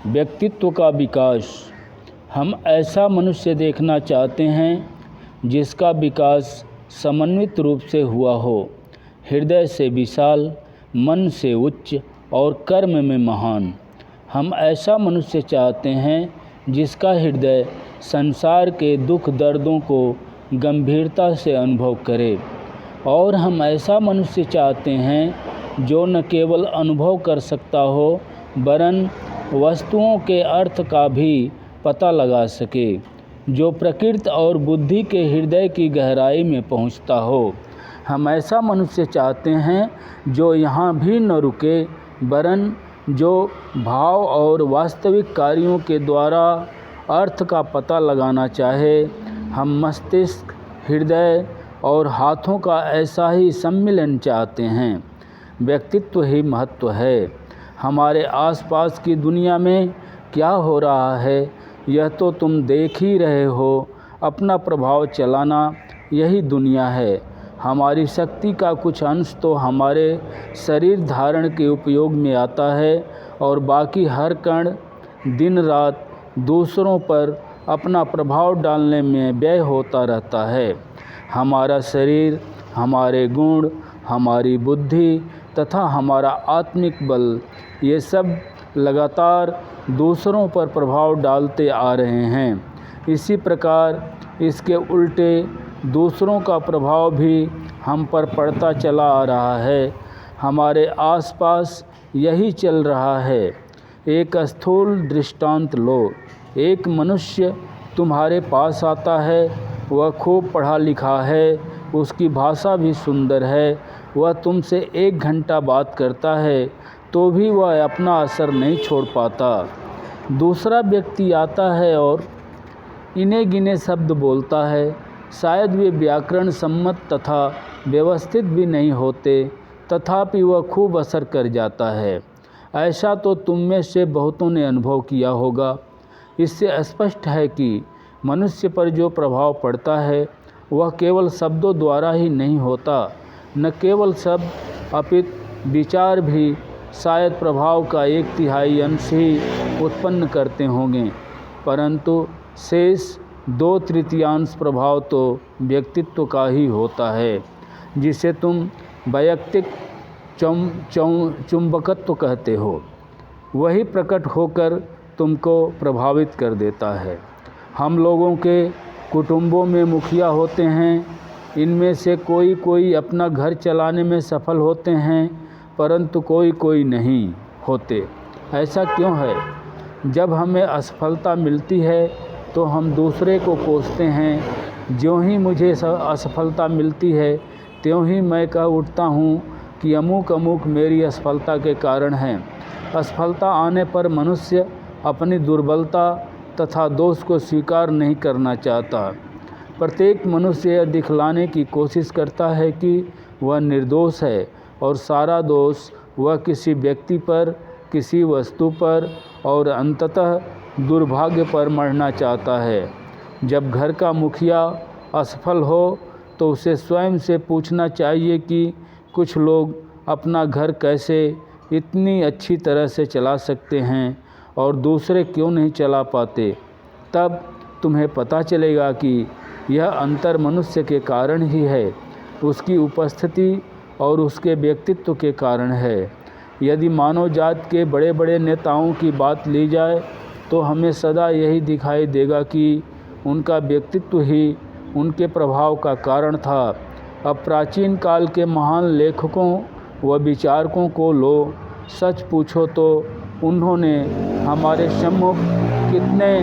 व्यक्तित्व का विकास। हम ऐसा मनुष्य देखना चाहते हैं जिसका विकास समन्वित रूप से हुआ हो, हृदय से विशाल, मन से उच्च और कर्म में महान। हम ऐसा मनुष्य चाहते हैं जिसका हृदय संसार के दुख दर्दों को गंभीरता से अनुभव करे, और हम ऐसा मनुष्य चाहते हैं जो न केवल अनुभव कर सकता हो वरन वस्तुओं के अर्थ का भी पता लगा सके, जो प्रकृति और बुद्धि के हृदय की गहराई में पहुंचता हो। हम ऐसा मनुष्य चाहते हैं जो यहाँ भी न रुके वरन जो भाव और वास्तविक कार्यों के द्वारा अर्थ का पता लगाना चाहे। हम मस्तिष्क, हृदय और हाथों का ऐसा ही सम्मिलन चाहते हैं। व्यक्तित्व ही महत्व है। हमारे आसपास की दुनिया में क्या हो रहा है यह तो तुम देख ही रहे हो। अपना प्रभाव चलाना यही दुनिया है। हमारी शक्ति का कुछ अंश तो हमारे शरीर धारण के उपयोग में आता है और बाकी हर कण दिन रात दूसरों पर अपना प्रभाव डालने में व्यय होता रहता है। हमारा शरीर, हमारे गुण, हमारी बुद्धि तथा हमारा आत्मिक बल, ये सब लगातार दूसरों पर प्रभाव डालते आ रहे हैं। इसी प्रकार इसके उल्टे दूसरों का प्रभाव भी हम पर पड़ता चला आ रहा है। हमारे आसपास यही चल रहा है। एक स्थूल दृष्टांत लो। एक मनुष्य तुम्हारे पास आता है। वह खूब पढ़ा लिखा है, उसकी भाषा भी सुंदर है, वह तुमसे 1 घंटा बात करता है तो भी वह अपना असर नहीं छोड़ पाता। दूसरा व्यक्ति आता है और इन्हें गिने शब्द बोलता है, शायद वे व्याकरण सम्मत तथा व्यवस्थित भी नहीं होते, तथापि वह खूब असर कर जाता है। ऐसा तो तुम में से बहुतों ने अनुभव किया होगा। इससे स्पष्ट है कि मनुष्य पर जो प्रभाव पड़ता है वह केवल शब्दों द्वारा ही नहीं होता। न केवल शब्द अपितु विचार भी शायद प्रभाव का 1/3 अंश ही उत्पन्न करते होंगे, परंतु शेष 2/3 प्रभाव तो व्यक्तित्व का ही होता है, जिसे तुम वैयक्तिक चुंबकत्व कहते हो। वही प्रकट होकर तुमको प्रभावित कर देता है। हम लोगों के कुटुंबों में मुखिया होते हैं। इनमें से कोई अपना घर चलाने में सफल होते हैं, परंतु कोई नहीं होते। ऐसा क्यों है? जब हमें असफलता मिलती है तो हम दूसरे को कोसते हैं। ज्यों ही मुझे असफलता मिलती है त्यों ही मैं कह उठता हूँ कि अमुक मेरी असफलता के कारण है। असफलता आने पर मनुष्य अपनी दुर्बलता तथा दोष को स्वीकार नहीं करना चाहता। प्रत्येक मनुष्य यह दिखलाने की कोशिश करता है कि वह निर्दोष है और सारा दोष वह किसी व्यक्ति पर, किसी वस्तु पर और अंततः दुर्भाग्य पर मढ़ना चाहता है। जब घर का मुखिया असफल हो तो उसे स्वयं से पूछना चाहिए कि कुछ लोग अपना घर कैसे इतनी अच्छी तरह से चला सकते हैं और दूसरे क्यों नहीं चला पाते। तब तुम्हें पता चलेगा कि यह अंतर मनुष्य के कारण ही है, उसकी उपस्थिति और उसके व्यक्तित्व के कारण है। यदि मानव जात के बड़े बड़े नेताओं की बात ली जाए तो हमें सदा यही दिखाई देगा कि उनका व्यक्तित्व ही उनके प्रभाव का कारण था। अब प्राचीन काल के महान लेखकों व विचारकों को लो। सच पूछो तो उन्होंने हमारे सम्मुख कितने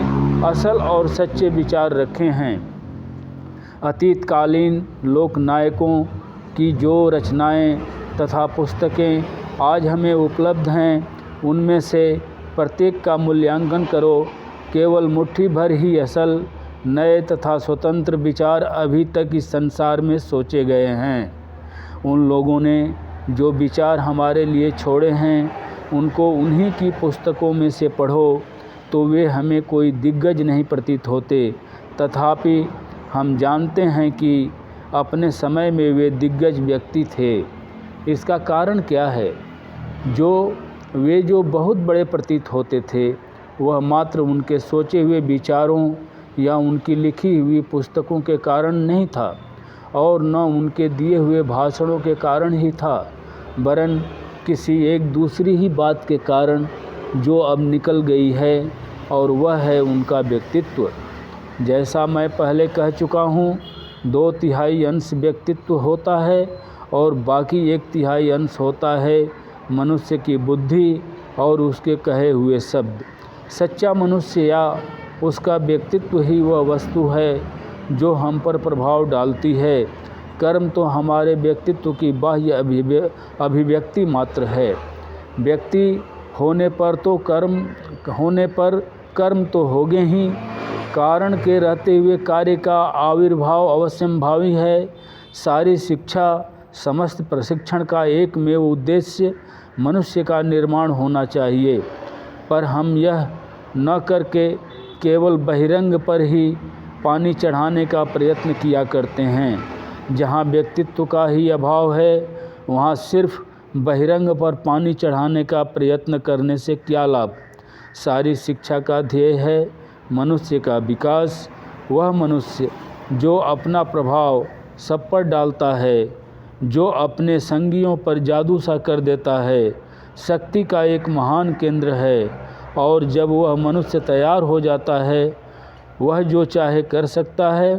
असल और सच्चे विचार रखे हैं। अतीतकालीन लोकनायकों की जो रचनाएं तथा पुस्तकें आज हमें उपलब्ध हैं, उनमें से प्रत्येक का मूल्यांकन करो। केवल मुट्ठी भर ही असल, नए तथा स्वतंत्र विचार अभी तक इस संसार में सोचे गए हैं। उन लोगों ने जो विचार हमारे लिए छोड़े हैं, उनको उन्हीं की पुस्तकों में से पढ़ो तो वे हमें कोई दिग्गज नहीं प्रतीत होते, तथापि हम जानते हैं कि अपने समय में वे दिग्गज व्यक्ति थे। इसका कारण क्या है? वे जो बहुत बड़े प्रतीत होते थे, वह मात्र उनके सोचे हुए विचारों या उनकी लिखी हुई पुस्तकों के कारण नहीं था और न उनके दिए हुए भाषणों के कारण ही था, वरन किसी एक दूसरी ही बात के कारण जो अब निकल गई है, और वह है उनका व्यक्तित्व। जैसा मैं पहले कह चुका हूँ, 2/3 अंश व्यक्तित्व होता है और बाकी 1/3 अंश होता है मनुष्य की बुद्धि और उसके कहे हुए शब्द। सच्चा मनुष्य या उसका व्यक्तित्व ही वह वस्तु है जो हम पर प्रभाव डालती है। कर्म तो हमारे व्यक्तित्व की बाह्य अभिव्यक्ति मात्र है। व्यक्ति होने पर कर्म तो होंगे ही। कारण के रहते हुए कार्य का आविर्भाव अवश्यंभावी है। सारी शिक्षा, समस्त प्रशिक्षण का एकमेव उद्देश्य मनुष्य का निर्माण होना चाहिए, पर हम यह न करके केवल बहिरंग पर ही पानी चढ़ाने का प्रयत्न किया करते हैं। जहाँ व्यक्तित्व का ही अभाव है, वहाँ सिर्फ बहिरंग पर पानी चढ़ाने का प्रयत्न करने से क्या लाभ। सारी शिक्षा का ध्येय है मनुष्य का विकास। वह मनुष्य जो अपना प्रभाव सब पर डालता है, जो अपने संगियों पर जादू सा कर देता है, शक्ति का एक महान केंद्र है, और जब वह मनुष्य तैयार हो जाता है, वह जो चाहे कर सकता है।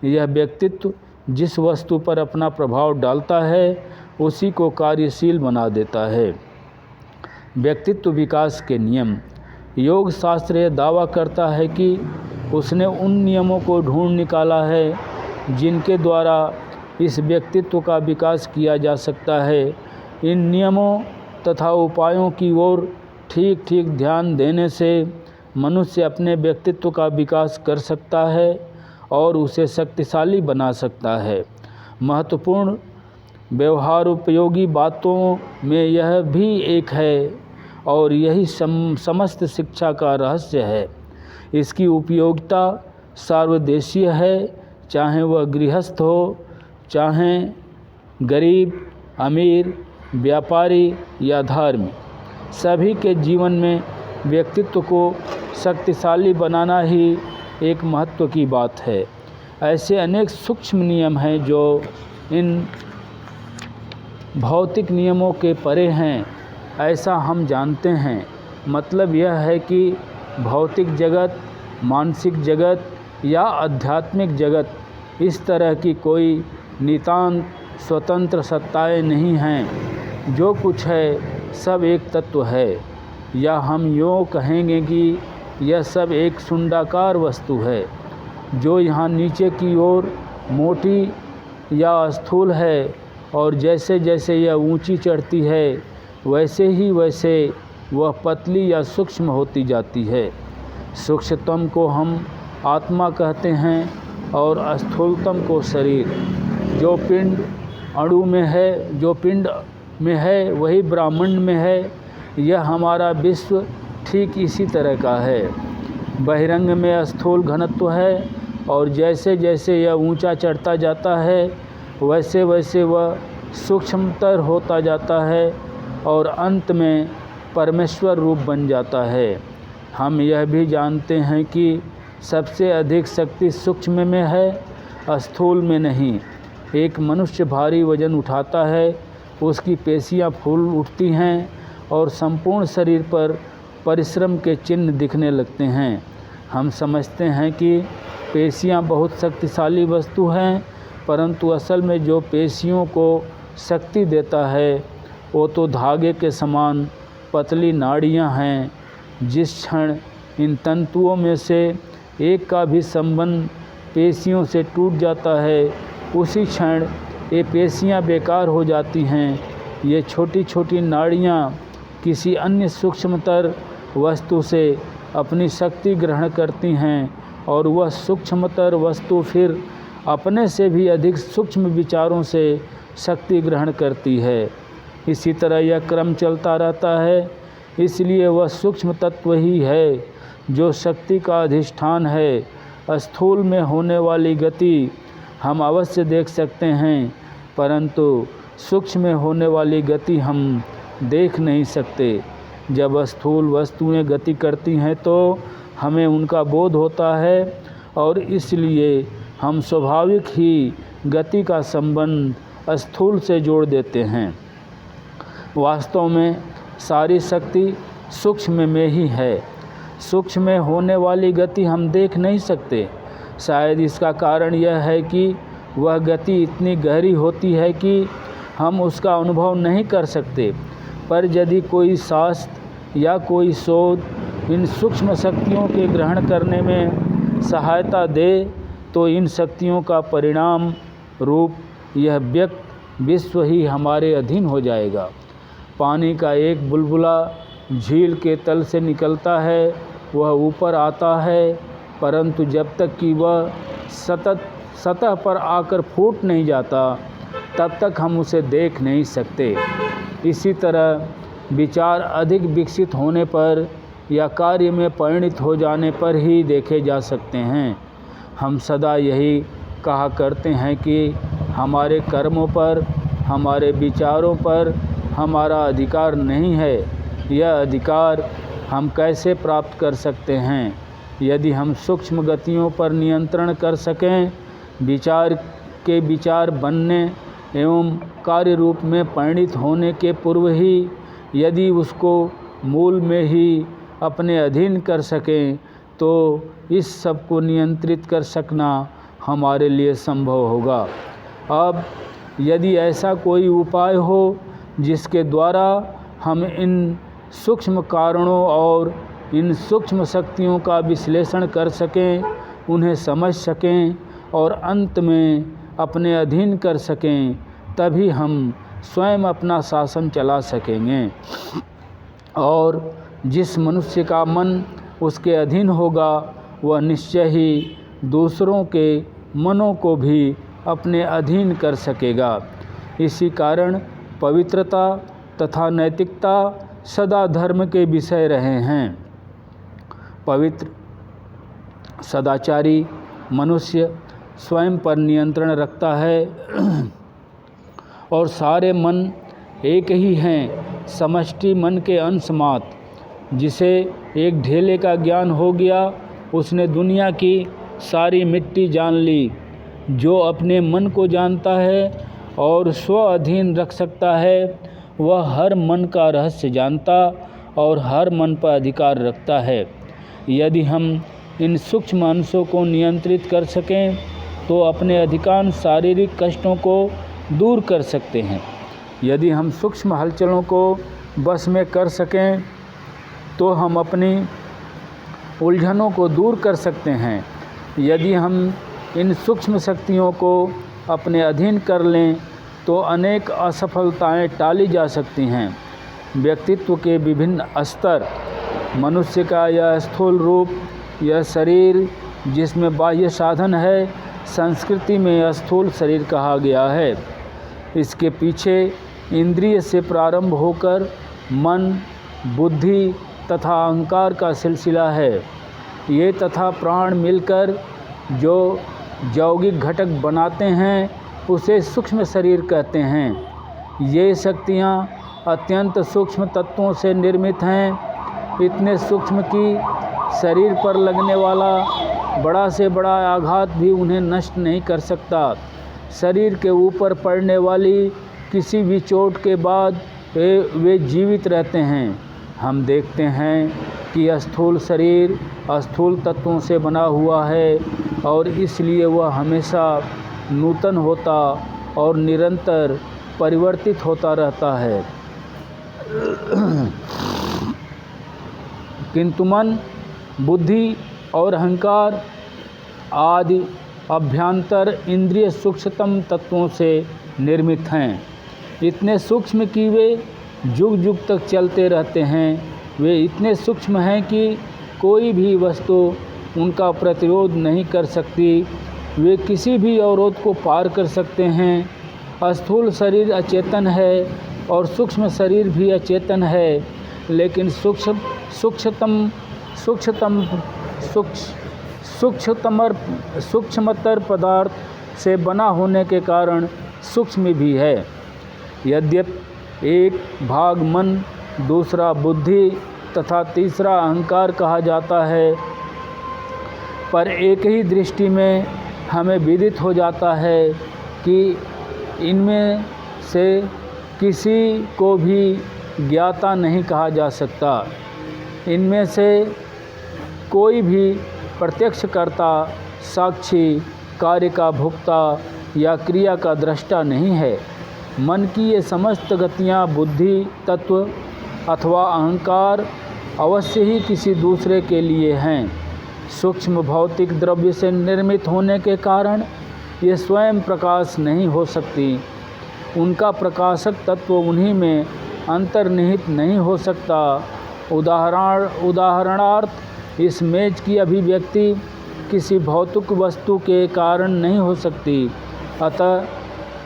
यह व्यक्तित्व जिस वस्तु पर अपना प्रभाव डालता है, उसी को कार्यशील बना देता है। व्यक्तित्व विकास के नियम। योग शास्त्र यह दावा करता है कि उसने उन नियमों को ढूंढ निकाला है जिनके द्वारा इस व्यक्तित्व का विकास किया जा सकता है। इन नियमों तथा उपायों की ओर ठीक ठीक ध्यान देने से मनुष्य अपने व्यक्तित्व का विकास कर सकता है और उसे शक्तिशाली बना सकता है। महत्वपूर्ण व्यवहार उपयोगी बातों में यह भी एक है, और यही समस्त शिक्षा का रहस्य है। इसकी उपयोगिता सर्वदेशीय है, चाहे वह गृहस्थ हो, चाहे गरीब, अमीर, व्यापारी या धार्मिक। सभी के जीवन में व्यक्तित्व को शक्तिशाली बनाना ही एक महत्व की बात है। ऐसे अनेक सूक्ष्म नियम हैं जो इन भौतिक नियमों के परे हैं, ऐसा हम जानते हैं। मतलब यह है कि भौतिक जगत, मानसिक जगत या आध्यात्मिक जगत, इस तरह की कोई नितांत स्वतंत्र सत्ताएं नहीं हैं। जो कुछ है सब एक तत्व है, या हम यूँ कहेंगे कि यह सब एक शुंडाकार वस्तु है जो यहाँ नीचे की ओर मोटी या स्थूल है, और जैसे जैसे यह ऊंची चढ़ती है वैसे ही वैसे वह पतली या सूक्ष्म होती जाती है। सूक्ष्मतम को हम आत्मा कहते हैं और स्थूलतम को शरीर। जो पिंड अणु में है, जो पिंड में है वही ब्रह्मांड में है। यह हमारा विश्व ठीक इसी तरह का है। बहिरंग में स्थूल घनत्व है, और जैसे जैसे यह ऊंचा चढ़ता जाता है वैसे वैसे वह सूक्ष्मतर होता जाता है और अंत में परमेश्वर रूप बन जाता है। हम यह भी जानते हैं कि सबसे अधिक शक्ति सूक्ष्म में है, स्थूल में नहीं। एक मनुष्य भारी वजन उठाता है, उसकी पेशियां फूल उठती हैं और संपूर्ण शरीर पर परिश्रम के चिन्ह दिखने लगते हैं। हम समझते हैं कि पेशियां बहुत शक्तिशाली वस्तु हैं, परंतु असल में जो पेशियों को शक्ति देता है वो तो धागे के समान पतली नाड़ियां हैं। जिस क्षण इन तंतुओं में से एक का भी संबंध पेशियों से टूट जाता है, उसी क्षण ये पेशियां बेकार हो जाती हैं। ये छोटी छोटी नाड़ियां किसी अन्य सूक्ष्मतर वस्तु से अपनी शक्ति ग्रहण करती हैं, और वह सूक्ष्मतर वस्तु फिर अपने से भी अधिक सूक्ष्म विचारों से शक्ति ग्रहण करती है। इसी तरह यह क्रम चलता रहता है। इसलिए वह सूक्ष्म तत्व ही है जो शक्ति का अधिष्ठान है। स्थूल में होने वाली गति हम अवश्य देख सकते हैं, परंतु सूक्ष्म में होने वाली गति हम देख नहीं सकते। जब स्थूल वस्तुएं गति करती हैं तो हमें उनका बोध होता है और इसलिए हम स्वाभाविक ही गति का संबंध स्थूल से जोड़ देते हैं। वास्तव में सारी शक्ति सूक्ष्म में ही है। सूक्ष्म में होने वाली गति हम देख नहीं सकते। शायद इसका कारण यह है कि वह गति इतनी गहरी होती है कि हम उसका अनुभव नहीं कर सकते। पर यदि कोई शास्त्र या कोई शोध इन सूक्ष्म शक्तियों के ग्रहण करने में सहायता दे तो इन शक्तियों का परिणाम रूप यह व्यक्त विश्व ही हमारे अधीन हो जाएगा। पानी का एक बुलबुला झील के तल से निकलता है, वह ऊपर आता है, परंतु जब तक कि वह सतह पर आकर फूट नहीं जाता तब तक हम उसे देख नहीं सकते। इसी तरह विचार अधिक विकसित होने पर या कार्य में परिणत हो जाने पर ही देखे जा सकते हैं। हम सदा यही कहा करते हैं कि हमारे कर्मों पर, हमारे विचारों पर हमारा अधिकार नहीं है। यह अधिकार हम कैसे प्राप्त कर सकते हैं? यदि हम सूक्ष्म गतियों पर नियंत्रण कर सकें, विचार बनने एवं कार्य रूप में परिणत होने के पूर्व ही यदि उसको मूल में ही अपने अधीन कर सकें, तो इस सब को नियंत्रित कर सकना हमारे लिए संभव होगा। अब यदि ऐसा कोई उपाय हो जिसके द्वारा हम इन सूक्ष्म कारणों और इन सूक्ष्म शक्तियों का विश्लेषण कर सकें, उन्हें समझ सकें और अंत में अपने अधीन कर सकें, तभी हम स्वयं अपना शासन चला सकेंगे। और जिस मनुष्य का मन उसके अधीन होगा वह निश्चय ही दूसरों के मनों को भी अपने अधीन कर सकेगा। इसी कारण पवित्रता तथा नैतिकता सदा धर्म के विषय रहे हैं। पवित्र सदाचारी मनुष्य स्वयं पर नियंत्रण रखता है और सारे मन एक ही हैं, समष्टि मन के अंश मात्र। जिसे एक ढेले का ज्ञान हो गया उसने दुनिया की सारी मिट्टी जान ली। जो अपने मन को जानता है और स्व अधीन रख सकता है वह हर मन का रहस्य जानता और हर मन पर अधिकार रखता है। यदि हम इन सूक्ष्म अंशों को नियंत्रित कर सकें तो अपने अधिकांश शारीरिक कष्टों को दूर कर सकते हैं। यदि हम सूक्ष्म हलचलों को बस में कर सकें तो हम अपनी उलझनों को दूर कर सकते हैं। यदि हम इन सूक्ष्म शक्तियों को अपने अधीन कर लें तो अनेक असफलताएं टाली जा सकती हैं। व्यक्तित्व के विभिन्न स्तर, मनुष्य का यह स्थूल रूप, यह शरीर जिसमें बाह्य साधन है, संस्कृति में स्थूल शरीर कहा गया है। इसके पीछे इंद्रिय से प्रारंभ होकर मन, बुद्धि तथा अहंकार का सिलसिला है। ये तथा प्राण मिलकर जो यौगिक घटक बनाते हैं उसे सूक्ष्म शरीर कहते हैं। ये शक्तियाँ अत्यंत सूक्ष्म तत्वों से निर्मित हैं, इतने सूक्ष्म कि शरीर पर लगने वाला बड़ा से बड़ा आघात भी उन्हें नष्ट नहीं कर सकता। शरीर के ऊपर पड़ने वाली किसी भी चोट के बाद वे जीवित रहते हैं। हम देखते हैं कि स्थूल शरीर स्थूल तत्वों से बना हुआ है और इसलिए वह हमेशा नूतन होता और निरंतर परिवर्तित होता रहता है। किंतु मन, बुद्धि और अहंकार आदि अभ्यंतर इंद्रिय सूक्ष्मतम तत्वों से निर्मित हैं। इतने सूक्ष्म कि वे युग युग तक चलते रहते हैं। वे इतने सूक्ष्म हैं कि कोई भी वस्तु उनका प्रतिरोध नहीं कर सकती। वे किसी भी अवरोध को पार कर सकते हैं। स्थूल शरीर अचेतन है और सूक्ष्म शरीर भी अचेतन है, लेकिन सूक्ष्मतर पदार्थ से बना होने के कारण सूक्ष्म भी है। यद्यपि एक भाग मन दूसरा बुद्धि तथा तीसरा अहंकार कहा जाता है। पर एक ही दृष्टि में हमें विदित हो जाता है कि इनमें से किसी को भी ज्ञाता नहीं कहा जा सकता। इनमें से कोई भी प्रत्यक्षकर्ता, साक्षी, कार्य का भोक्ता या क्रिया का दृष्टा नहीं है। मन की ये समस्त गतियाँ बुद्धि तत्व अथवा अहंकार अवश्य ही किसी दूसरे के लिए हैं। सूक्ष्म भौतिक द्रव्य से निर्मित होने के कारण ये स्वयं प्रकाश नहीं हो सकती। उनका प्रकाशक तत्व उन्हीं में अंतर्निहित नहीं हो सकता। उदाहरणार्थ इस मेज की अभिव्यक्ति किसी भौतिक वस्तु के कारण नहीं हो सकती। अतः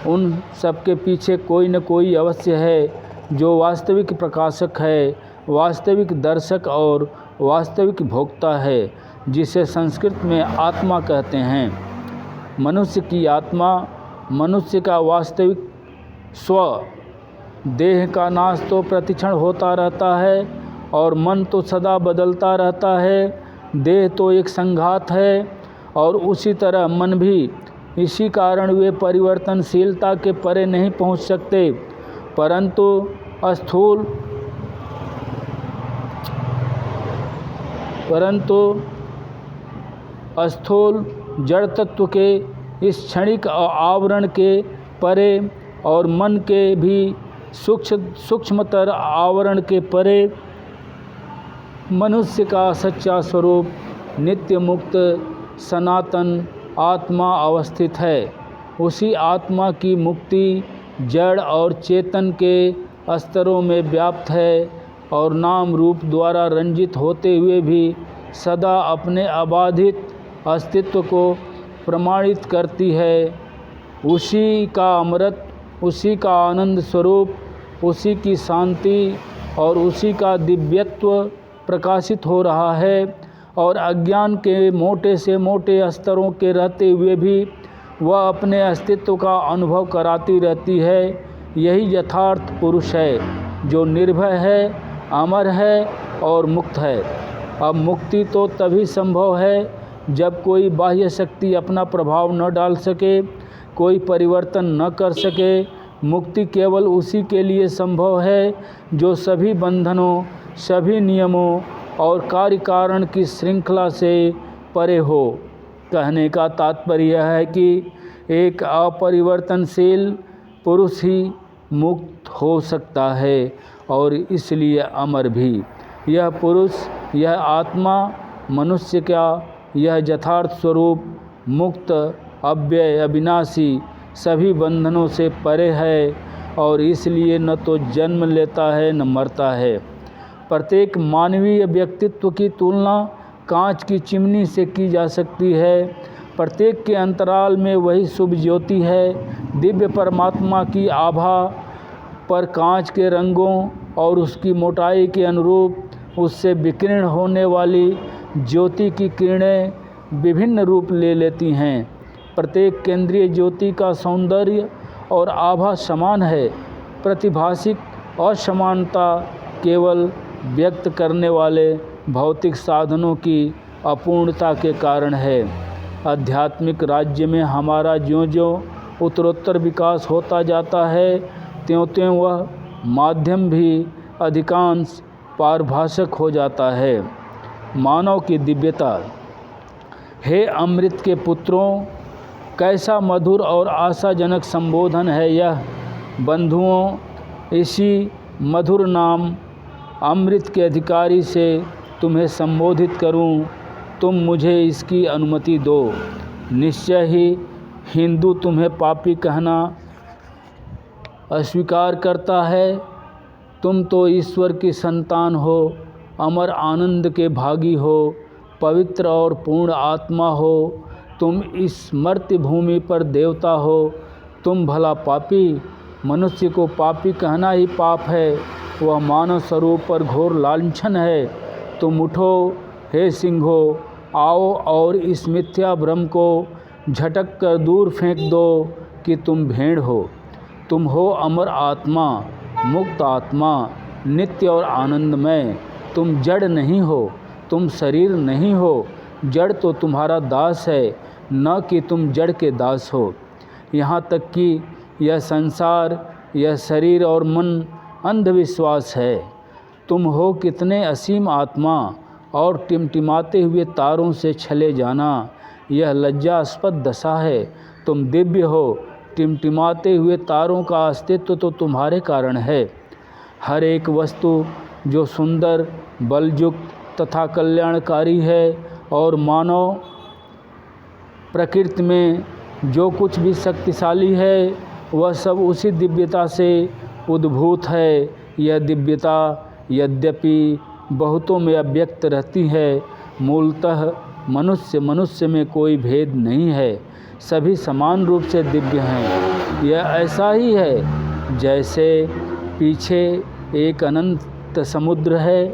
उन सबके पीछे कोई न कोई अवश्य है जो वास्तविक प्रकाशक है, वास्तविक दर्शक और वास्तविक भोक्ता है, जिसे संस्कृत में आत्मा कहते हैं। मनुष्य की आत्मा, मनुष्य का वास्तविक स्व। देह का नाश तो प्रतिक्षण होता रहता है और मन तो सदा बदलता रहता है। देह तो एक संघात है और उसी तरह मन भी। इसी कारण वे परिवर्तनशीलता के परे नहीं पहुंच सकते, परंतु स्थूल जड़ तत्व के इस क्षणिक आवरण के परे और मन के भी सूक्ष्मतर आवरण के परे मनुष्य का सच्चा स्वरूप नित्य मुक्त सनातन आत्मा अवस्थित है। उसी आत्मा की मुक्ति जड़ और चेतन के स्तरों में व्याप्त है और नाम रूप द्वारा रंजित होते हुए भी सदा अपने अबाधित अस्तित्व को प्रमाणित करती है। उसी का अमृत, उसी का आनंद स्वरूप, उसी की शांति और उसी का दिव्यत्व प्रकाशित हो रहा है और अज्ञान के मोटे से मोटे स्तरों के रहते हुए भी वह अपने अस्तित्व का अनुभव कराती रहती है। यही यथार्थ पुरुष है जो निर्भय है, अमर है और मुक्त है। अब मुक्ति तो तभी संभव है जब कोई बाह्य शक्ति अपना प्रभाव न डाल सके, कोई परिवर्तन न कर सके। मुक्ति केवल उसी के लिए संभव है जो सभी बंधनों, सभी नियमों और कार्य कारण की श्रृंखला से परे हो। कहने का तात्पर्य यह है कि एक अपरिवर्तनशील पुरुष ही मुक्त हो सकता है और इसलिए अमर भी। यह पुरुष, यह आत्मा, मनुष्य का यह यथार्थ स्वरूप मुक्त, अव्यय, अविनाशी, सभी बंधनों से परे है और इसलिए न तो जन्म लेता है न मरता है। प्रत्येक मानवीय व्यक्तित्व की तुलना कांच की चिमनी से की जा सकती है। प्रत्येक के अंतराल में वही शुभ ज्योति है। दिव्य परमात्मा की आभा पर कांच के रंगों और उसकी मोटाई के अनुरूप उससे विकीर्ण होने वाली ज्योति की किरणें विभिन्न रूप ले लेती हैं। प्रत्येक केंद्रीय ज्योति का सौंदर्य और आभा समान है। प्रतिभाषिक असमानता केवल व्यक्त करने वाले भौतिक साधनों की अपूर्णता के कारण है। आध्यात्मिक राज्य में हमारा ज्यों-ज्यों उत्तरोत्तर विकास होता जाता है, त्यों-त्यों वह माध्यम भी अधिकांश पारभाषक हो जाता है। मानव की दिव्यता। हे अमृत के पुत्रों, कैसा मधुर और आशाजनक संबोधन है यह। बंधुओं, इसी मधुर नाम अमृत के अधिकारी से तुम्हें संबोधित करूं, तुम मुझे इसकी अनुमति दो। निश्चय ही हिंदू तुम्हें पापी कहना अस्वीकार करता है। तुम तो ईश्वर की संतान हो, अमर आनंद के भागी हो, पवित्र और पूर्ण आत्मा हो। तुम इस मर्त्य भूमि पर देवता हो। तुम भला पापी। मनुष्य को पापी कहना ही पाप है। वह मानव स्वरूप पर घोर लांछन है। तुम उठो हे सिंहो, आओ और इस मिथ्या भ्रम को झटक कर दूर फेंक दो कि तुम भेड़ हो। तुम हो अमर आत्मा, मुक्त आत्मा, नित्य और आनंदमय। तुम जड़ नहीं हो, तुम शरीर नहीं हो। जड़ तो तुम्हारा दास है, न कि तुम जड़ के दास हो। यहाँ तक कि यह संसार, यह शरीर और मन अंधविश्वास है। तुम हो कितने असीम आत्मा और टिमटिमाते हुए तारों से छले जाना, यह लज्जास्पद दशा है। तुम दिव्य हो, टिमटिमाते हुए तारों का अस्तित्व तो तुम्हारे कारण है। हर एक वस्तु जो सुंदर, बलयुक्त तथा कल्याणकारी है और मानव प्रकृति में जो कुछ भी शक्तिशाली है, वह सब उसी दिव्यता से उद्भूत है। यह दिव्यता यद्यपि बहुतों में अव्यक्त रहती है, मूलतः मनुष्य में कोई भेद नहीं है। सभी समान रूप से दिव्य हैं। यह ऐसा ही है जैसे पीछे एक अनंत समुद्र है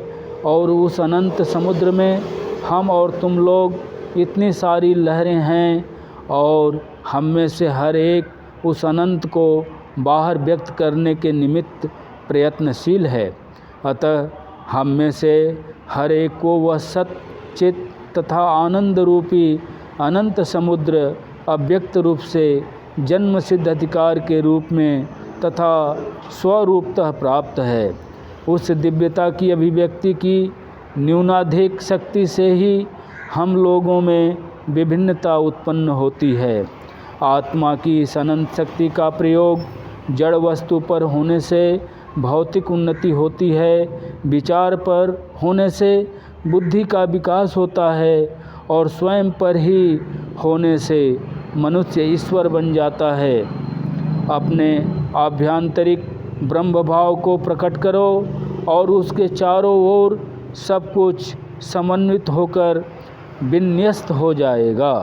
और उस अनंत समुद्र में हम और तुम लोग इतनी सारी लहरें हैं और हम में से हर एक उस अनंत को बाहर व्यक्त करने के निमित्त प्रयत्नशील है। अतः हम में से हर एक को वह सत चित तथा आनंद रूपी अनंत समुद्र अव्यक्त रूप से जन्म सिद्ध अधिकार के रूप में तथा स्वरूपतः प्राप्त है। उस दिव्यता की अभिव्यक्ति की न्यूनाधिक शक्ति से ही हम लोगों में विभिन्नता उत्पन्न होती है। आत्मा की इस अनंत शक्ति का प्रयोग जड़ वस्तु पर होने से भौतिक उन्नति होती है, विचार पर होने से बुद्धि का विकास होता है और स्वयं पर ही होने से मनुष्य ईश्वर बन जाता है। अपने आभ्यंतरिक ब्रह्म भाव को प्रकट करो और उसके चारों ओर सब कुछ समन्वित होकर विन्यस्त हो जाएगा।